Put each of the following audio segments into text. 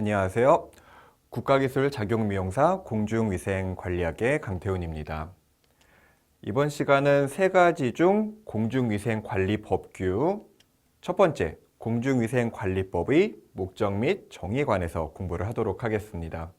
안녕하세요. 국가기술 작용미용사 공중위생관리학의 강태훈입니다. 이번 시간은 세 가지 중 공중위생관리법규 첫 번째, 공중위생관리법의 목적 및 정의에 관해서 공부를 하도록 하겠습니다.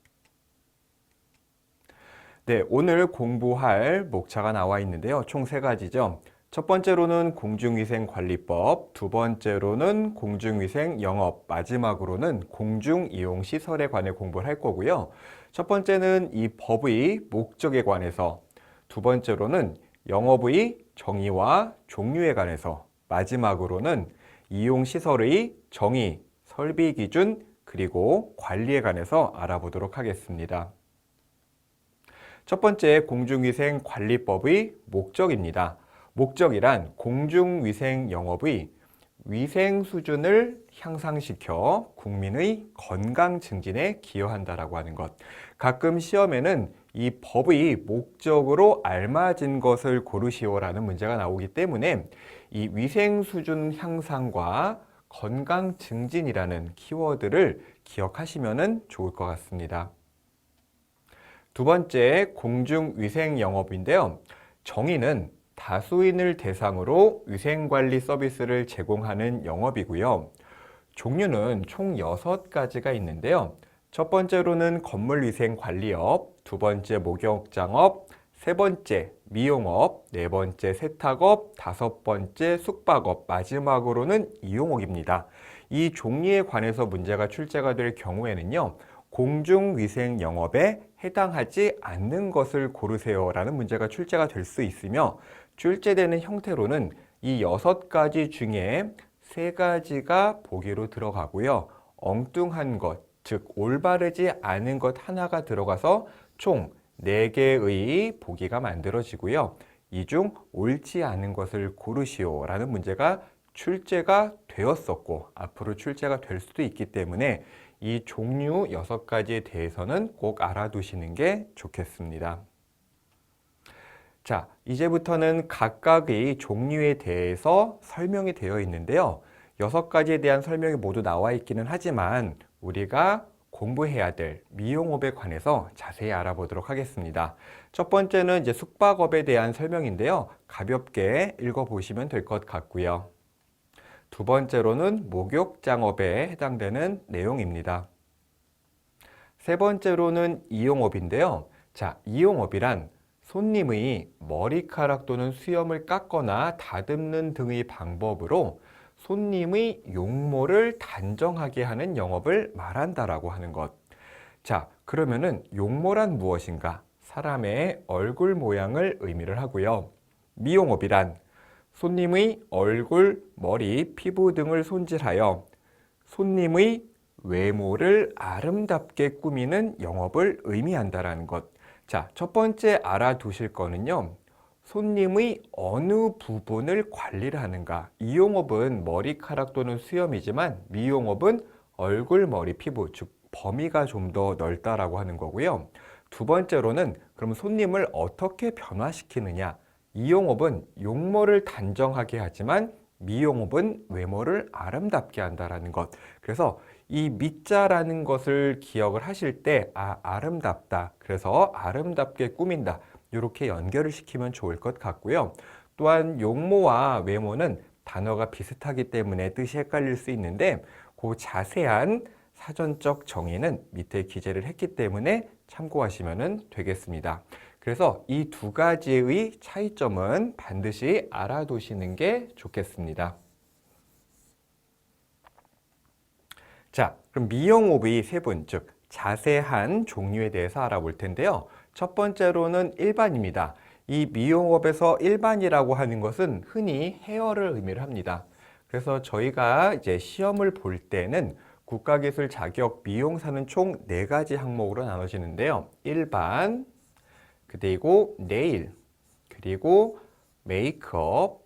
네, 오늘 공부할 목차가 나와 있는데요. 총 세 가지죠. 첫 번째로는 공중위생관리법, 두 번째로는 공중위생영업, 마지막으로는 공중이용시설에 관해 공부를 할 거고요. 첫 번째는 이 법의 목적에 관해서, 두 번째로는 영업의 정의와 종류에 관해서, 마지막으로는 이용시설의 정의, 설비 기준, 그리고 관리에 관해서 알아보도록 하겠습니다. 첫 번째, 공중위생관리법의 목적입니다. 목적이란 공중위생 영업의 위생 수준을 향상시켜 국민의 건강 증진에 기여한다라고 하는 것. 가끔 시험에는 이 법의 목적으로 알맞은 것을 고르시오라는 문제가 나오기 때문에 이 위생 수준 향상과 건강 증진이라는 키워드를 기억하시면 좋을 것 같습니다. 두 번째, 공중위생 영업인데요. 정의는 다수인을 대상으로 위생관리 서비스를 제공하는 영업이고요. 종류는 총 6가지가 있는데요. 첫 번째로는 건물위생관리업, 두 번째 목욕장업, 세 번째 미용업, 네 번째 세탁업, 다섯 번째 숙박업, 마지막으로는 이용업입니다. 이 종류에 관해서 문제가 출제가 될 경우에는요. 공중위생 영업에 해당하지 않는 것을 고르세요라는 문제가 출제가 될 수 있으며 출제되는 형태로는 이 6가지 중에 3가지가 보기로 들어가고요. 엉뚱한 것, 즉 올바르지 않은 것 하나가 들어가서 총 4개의 보기가 만들어지고요. 이 중 옳지 않은 것을 고르시오라는 문제가 출제가 되었었고 앞으로 출제가 될 수도 있기 때문에 이 종류 6가지에 대해서는 꼭 알아두시는 게 좋겠습니다. 자, 이제부터는 각각의 종류에 대해서 설명이 되어 있는데요. 6가지에 대한 설명이 모두 나와 있기는 하지만 우리가 공부해야 될 미용업에 관해서 자세히 알아보도록 하겠습니다. 첫 번째는 이제 숙박업에 대한 설명인데요. 가볍게 읽어보시면 될 것 같고요. 두 번째로는 목욕장업에 해당되는 내용입니다. 세 번째로는 이용업인데요. 자, 이용업이란 손님의 머리카락 또는 수염을 깎거나 다듬는 등의 방법으로 손님의 용모를 단정하게 하는 영업을 말한다라고 하는 것. 자, 그러면은 용모란 무엇인가? 사람의 얼굴 모양을 의미를 하고요. 미용업이란 손님의 얼굴, 머리, 피부 등을 손질하여 손님의 외모를 아름답게 꾸미는 영업을 의미한다라는 것. 자, 첫 번째 알아두실 거는요. 손님의 어느 부분을 관리를 하는가. 이용업은 머리카락 또는 수염이지만 미용업은 얼굴, 머리, 피부, 즉 범위가 좀 더 넓다라고 하는 거고요. 두 번째로는 그럼 손님을 어떻게 변화시키느냐. 이용업은 용모를 단정하게 하지만 미용업은 외모를 아름답게 한다라는 것. 그래서 이 미자라는 것을 기억을 하실 때 아름답다. 그래서 아름답게 꾸민다. 이렇게 연결을 시키면 좋을 것 같고요. 또한 용모와 외모는 단어가 비슷하기 때문에 뜻이 헷갈릴 수 있는데 그 자세한 사전적 정의는 밑에 기재를 했기 때문에 참고하시면 되겠습니다. 그래서 이 2가지의 차이점은 반드시 알아두시는 게 좋겠습니다. 자, 그럼 미용업의 세분, 즉 자세한 종류에 대해서 알아볼 텐데요. 첫 번째로는 일반입니다. 이 미용업에서 일반이라고 하는 것은 흔히 헤어를 의미를 합니다. 그래서 저희가 이제 시험을 볼 때는 국가기술 자격 미용사는 총 4가지 항목으로 나눠지는데요. 일반, 그리고 네일, 그리고 메이크업,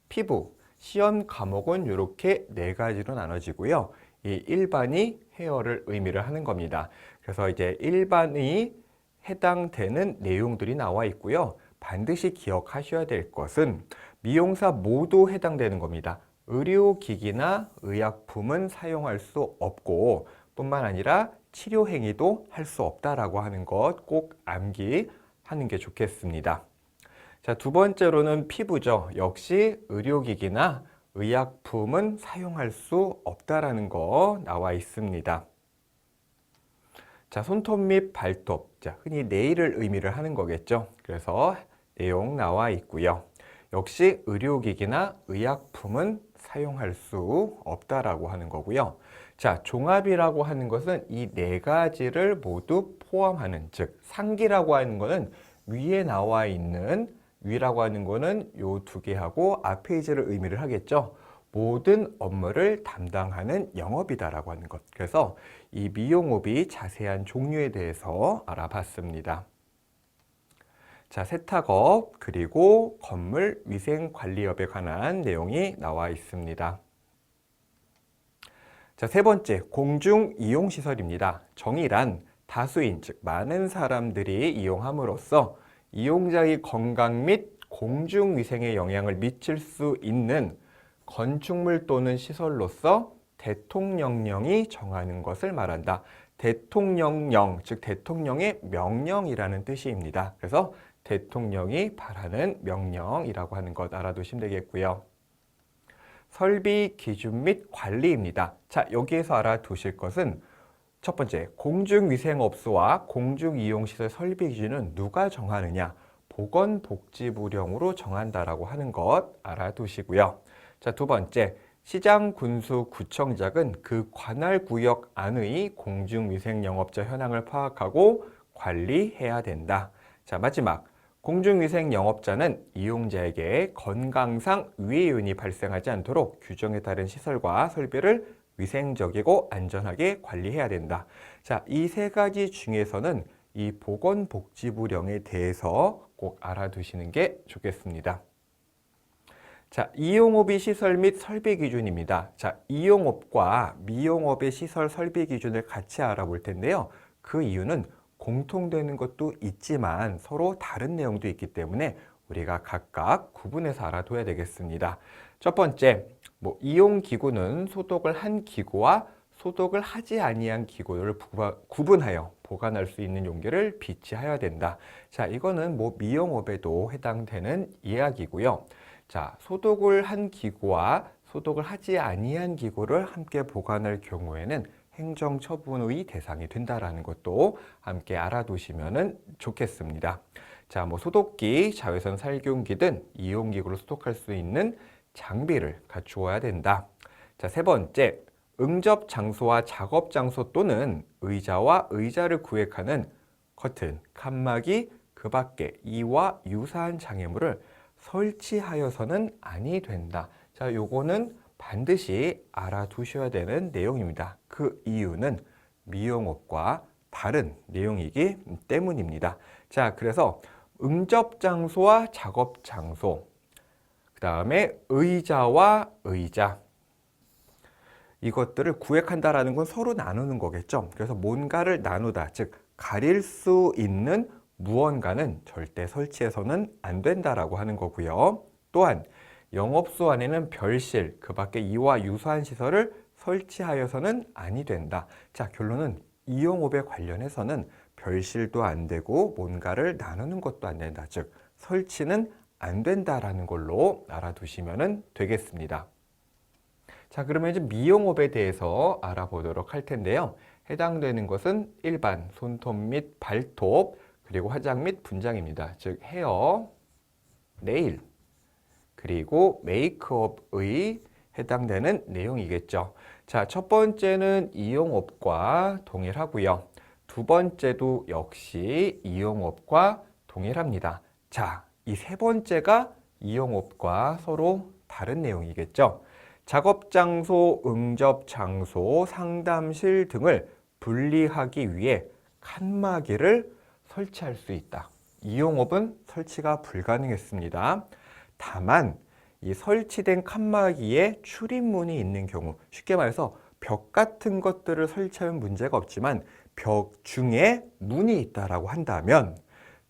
피부, 시험 과목은 이렇게 4가지로 나눠지고요. 이 일반이 헤어를 의미를 하는 겁니다. 그래서 이제 일반이 해당되는 내용들이 나와 있고요. 반드시 기억하셔야 될 것은 미용사 모두 해당되는 겁니다. 의료기기나 의약품은 사용할 수 없고 뿐만 아니라 치료 행위도 할 수 없다라고 하는 것 꼭 암기하는 게 좋겠습니다. 자, 두 번째로는 피부죠. 역시 의료기기나 의약품은 사용할 수 없다라는 거 나와 있습니다. 자, 손톱 및 발톱. 자, 흔히 네일을 의미를 하는 거겠죠. 그래서 내용 나와 있고요. 역시 의료기기나 의약품은 사용할 수 없다라고 하는 거고요. 자, 종합이라고 하는 것은 이 네 가지를 모두 포함하는, 즉 상기라고 하는 것은 위에 나와 있는, 위라고 하는 거는 요 두 개하고 앞에 이제를 의미를 하겠죠. 모든 업무를 담당하는 영업이다라고 하는 것. 그래서 이 미용업이 자세한 종류에 대해서 알아봤습니다. 자, 세탁업 그리고 건물 위생관리업에 관한 내용이 나와 있습니다. 자, 세 번째, 공중이용시설입니다. 정의란 다수인, 즉 많은 사람들이 이용함으로써 이용자의 건강 및 공중위생에 영향을 미칠 수 있는 건축물 또는 시설로서 대통령령이 정하는 것을 말한다. 대통령령, 즉 대통령의 명령이라는 뜻입니다. 그래서 대통령이 바라는 명령이라고 하는 것 알아두시면 되겠고요. 설비 기준 및 관리입니다. 자, 여기에서 알아두실 것은 첫 번째, 공중위생업소와 공중이용시설 설비 기준은 누가 정하느냐? 보건복지부령으로 정한다라고 하는 것 알아두시고요. 자, 두 번째, 시장, 군수, 구청장은 그 관할 구역 안의 공중위생영업자 현황을 파악하고 관리해야 된다. 자, 마지막, 공중위생영업자는 이용자에게 건강상 위해 요인이 발생하지 않도록 규정에 따른 시설과 설비를 위생적이고 안전하게 관리해야 된다. 자, 이 세 가지 중에서는 이 보건복지부령에 대해서 꼭 알아두시는 게 좋겠습니다. 자, 이용업의 시설 및 설비 기준입니다. 자, 이용업과 미용업의 시설 설비 기준을 같이 알아볼 텐데요. 그 이유는 공통되는 것도 있지만 서로 다른 내용도 있기 때문에 우리가 각각 구분해서 알아둬야 되겠습니다. 첫 번째, 이용기구는 소독을 한 기구와 소독을 하지 아니한 기구를 구분하여 보관할 수 있는 용기를 비치하여야 된다. 자, 이거는 미용업에도 해당되는 이야기고요. 자, 소독을 한 기구와 소독을 하지 아니한 기구를 함께 보관할 경우에는 행정처분의 대상이 된다라는 것도 함께 알아두시면 좋겠습니다. 자, 소독기, 자외선 살균기 등 이용기구를 소독할 수 있는 장비를 갖추어야 된다. 자, 세 번째, 응접 장소와 작업 장소 또는 의자와 의자를 구획하는 커튼, 칸막이, 그 밖에 이와 유사한 장애물을 설치하여서는 아니 된다. 자, 요거는 반드시 알아두셔야 되는 내용입니다. 그 이유는 미용업과 다른 내용이기 때문입니다. 자, 그래서 응접 장소와 작업 장소, 그 다음에 의자와 의자, 이것들을 구획한다라는 건 서로 나누는 거겠죠. 그래서 뭔가를 나누다, 즉 가릴 수 있는 무언가는 절대 설치해서는 안 된다라고 하는 거고요. 또한 영업소 안에는 별실, 그 밖에 이와 유사한 시설을 설치하여서는 아니 된다. 자, 결론은 이용업에 관련해서는 별실도 안 되고 뭔가를 나누는 것도 안 된다. 즉 설치는 안 된다라는 걸로 알아두시면 되겠습니다. 자, 그러면 이제 미용업에 대해서 알아보도록 할 텐데요. 해당되는 것은 일반 손톱 및 발톱, 그리고 화장 및 분장입니다. 즉 헤어, 네일, 그리고 메이크업의 해당되는 내용이겠죠. 자, 첫 번째는 이용업과 동일하고요. 두 번째도 역시 이용업과 동일합니다. 자, 이 세 번째가 이용업과 서로 다른 내용이겠죠. 작업 장소, 응접 장소, 상담실 등을 분리하기 위해 칸막이를 설치할 수 있다. 이용업은 설치가 불가능했습니다. 다만 이 설치된 칸막이에 출입문이 있는 경우, 쉽게 말해서 벽 같은 것들을 설치하면 문제가 없지만 벽 중에 문이 있다라고 한다면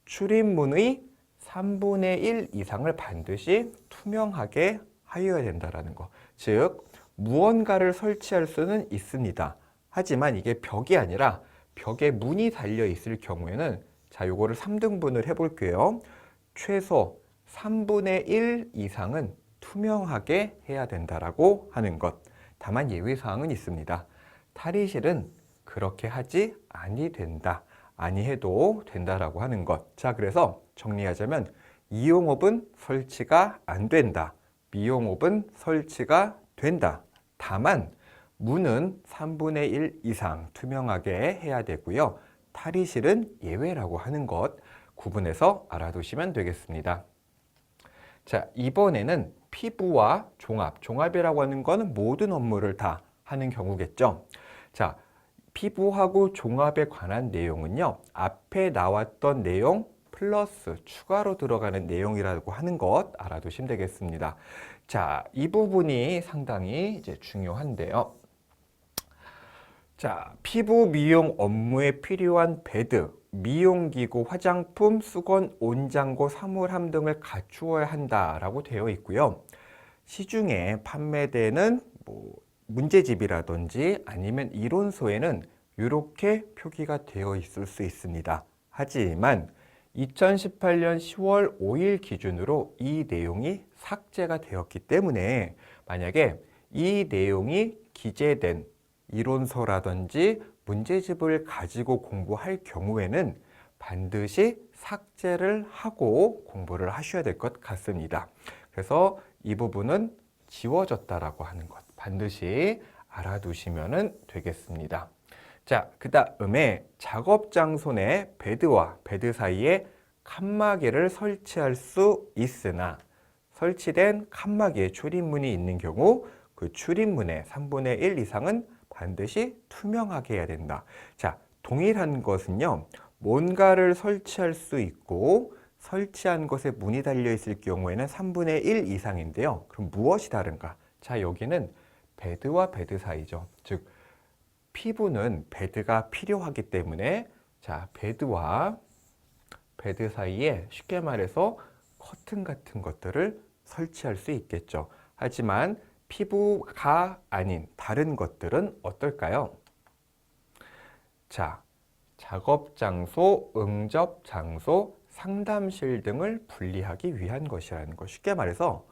출입문의 3분의 1 이상을 반드시 투명하게 하여야 된다라는 거. 즉 무언가를 설치할 수는 있습니다. 하지만 이게 벽이 아니라 벽에 문이 달려 있을 경우에는 자, 요거를 3등분을 해볼게요. 최소 3분의 1 이상은 투명하게 해야 된다라고 하는 것. 다만 예외사항은 있습니다. 탈의실은 그렇게 하지 아니 된다. 아니해도 된다라고 하는 것. 자, 그래서 정리하자면 이용업은 설치가 안 된다. 미용업은 설치가 된다. 다만 문은 3분의 1 이상 투명하게 해야 되고요. 탈의실은 예외라고 하는 것 구분해서 알아두시면 되겠습니다. 자, 이번에는 피부와 종합이라고 하는 거는 모든 업무를 다 하는 경우겠죠. 자, 피부하고 종합에 관한 내용은요, 앞에 나왔던 내용 플러스 추가로 들어가는 내용이라고 하는 것 알아두시면 되겠습니다. 자, 이 부분이 상당히 이제 중요한데요. 자, 피부 미용 업무에 필요한 베드, 미용기구, 화장품, 수건, 온장고, 사물함 등을 갖추어야 한다라고 되어 있고요. 시중에 판매되는 문제집이라든지 아니면 이론서에는 이렇게 표기가 되어 있을 수 있습니다. 하지만 2018년 10월 5일 기준으로 이 내용이 삭제가 되었기 때문에 만약에 이 내용이 기재된 이론서라든지 문제집을 가지고 공부할 경우에는 반드시 삭제를 하고 공부를 하셔야 될 것 같습니다. 그래서 이 부분은 지워졌다라고 하는 것 반드시 알아두시면 되겠습니다. 자, 그 다음에 작업 장소 내 베드와 베드 사이에 칸막이를 설치할 수 있으나 설치된 칸막이에 출입문이 있는 경우 그 출입문의 3분의 1 이상은 반드시 투명하게 해야 된다. 자, 동일한 것은요. 뭔가를 설치할 수 있고 설치한 것에 문이 달려 있을 경우에는 3분의 1 이상인데요. 그럼 무엇이 다른가? 자, 여기는 베드와 베드 사이죠. 즉 피부는 베드가 필요하기 때문에 자, 베드와 베드 사이에 쉽게 말해서 커튼 같은 것들을 설치할 수 있겠죠. 하지만 피부가 아닌 다른 것들은 어떨까요? 자, 작업 장소, 응접 장소, 상담실 등을 분리하기 위한 것이라는 것. 쉽게 말해서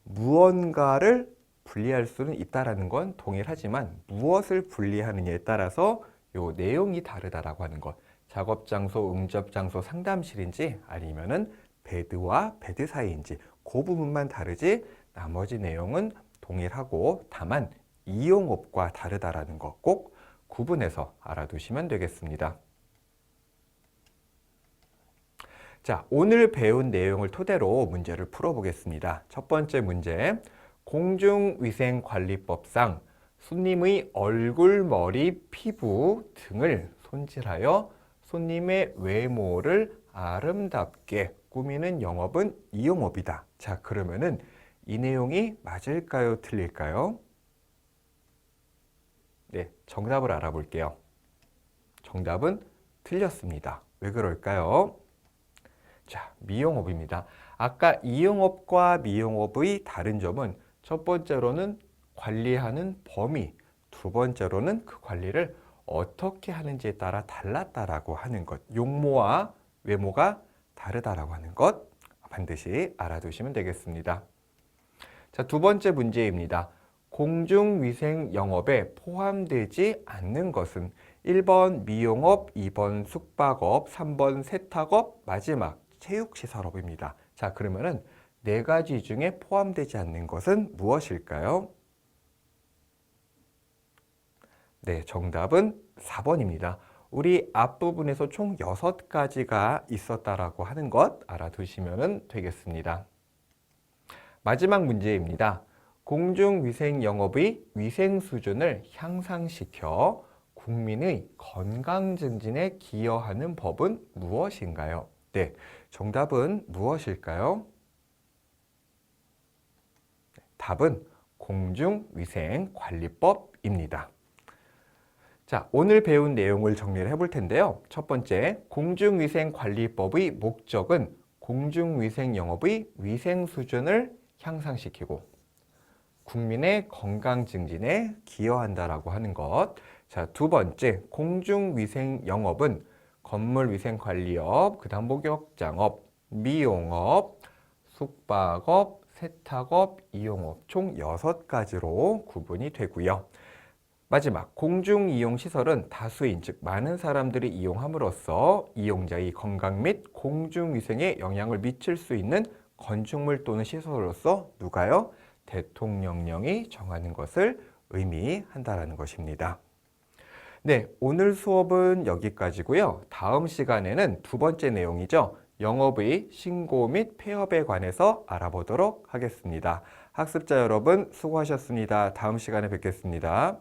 무언가를 분리할 수는 있다라는 건 동일하지만 무엇을 분리하느냐에 따라서 요 내용이 다르다라고 하는 것. 작업 장소, 응접 장소, 상담실인지 아니면은 베드와 베드 사이인지 그 부분만 다르지 나머지 내용은 동일하고 다만 이용업과 다르다라는 것 꼭 구분해서 알아두시면 되겠습니다. 자, 오늘 배운 내용을 토대로 문제를 풀어보겠습니다. 첫 번째 문제, 공중위생관리법상 손님의 얼굴, 머리, 피부 등을 손질하여 손님의 외모를 아름답게 꾸미는 영업은 이용업이다. 자, 그러면은 이 내용이 맞을까요? 틀릴까요? 네, 정답을 알아볼게요. 정답은 틀렸습니다. 왜 그럴까요? 자, 미용업입니다. 아까 이용업과 미용업의 다른 점은 첫 번째로는 관리하는 범위, 두 번째로는 그 관리를 어떻게 하는지에 따라 달랐다라고 하는 것, 용모와 외모가 다르다라고 하는 것 반드시 알아두시면 되겠습니다. 자, 두 번째 문제입니다. 공중위생 영업에 포함되지 않는 것은 1번 미용업, 2번 숙박업, 3번 세탁업, 마지막 체육시설업입니다. 자, 그러면은 네 가지 중에 포함되지 않는 것은 무엇일까요? 네, 정답은 4번입니다. 우리 앞부분에서 총 6가지가 있었다라고 하는 것 알아두시면 되겠습니다. 마지막 문제입니다. 공중위생 영업의 위생 수준을 향상시켜 국민의 건강 증진에 기여하는 법은 무엇인가요? 네, 정답은 무엇일까요? 답은 공중위생관리법입니다. 자, 오늘 배운 내용을 정리를 해볼 텐데요. 첫 번째, 공중위생관리법의 목적은 공중위생영업의 위생 수준을 향상시키고 국민의 건강 증진에 기여한다라고 하는 것. 자, 두 번째, 공중위생 영업은 건물위생관리업, 그 다음 목욕장업, 미용업, 숙박업, 세탁업, 이용업 총 6가지로 구분이 되고요. 마지막, 공중이용시설은 다수인, 즉 많은 사람들이 이용함으로써 이용자의 건강 및 공중위생에 영향을 미칠 수 있는 건축물 또는 시설로서 누가요? 대통령령이 정하는 것을 의미한다라는 것입니다. 네, 오늘 수업은 여기까지고요. 다음 시간에는 두 번째 내용이죠. 영업의 신고 및 폐업에 관해서 알아보도록 하겠습니다. 학습자 여러분 수고하셨습니다. 다음 시간에 뵙겠습니다.